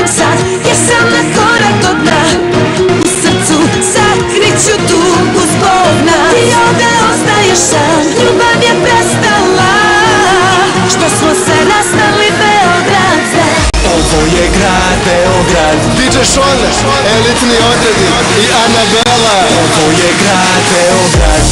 odlazim sad, jer sam na korak do dna. U srcu sakriću tugu zbog nas. Ti ovde ostaješ sam, ljubav je prestala. Što smo se rastali, Beograd zna. Ovo je grad Beograd, DJ Šone, elitni odredi i Anabela. Ovo je grad Beograd.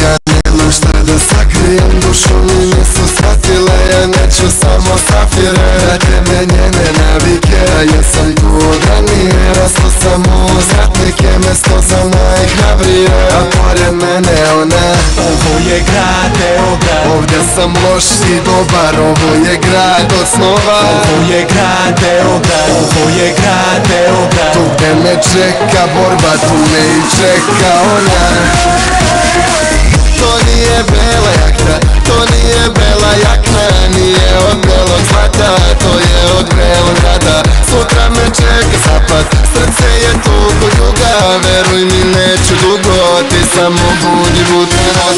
Ja nemam šta da sakrijem, dušu mi nisu shvatile. Ja neću samo safire, vrate me njene navike. A jesam tu od ranije, rasto sam uz ratnike, mesto za najhrabrije, a pored mene ona. Ovo je grad Beograd, ovdje sam loš i dobar. Ovo je grad od snova, ovo je grad Beograd, ovo je grad Beograd. Tu gde me čeka borba, tu me i čeka ona. To nije bela jakna, to nije bela jakna, nije od belog zlata, to je od Beograda. Sutra me čeka zapad, srce je tu kod juga, veruj mi neću dugo, ti samo budi butan.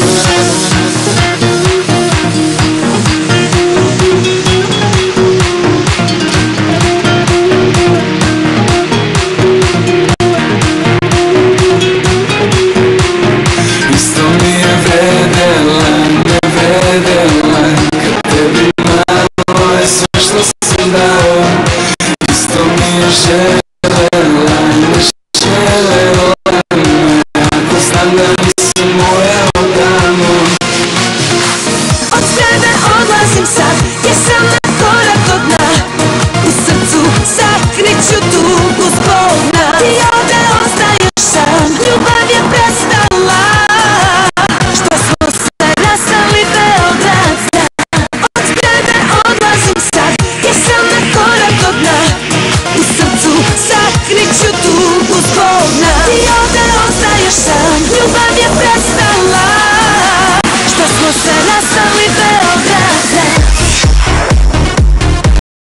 Ljubav je prestala, što smo se rastali.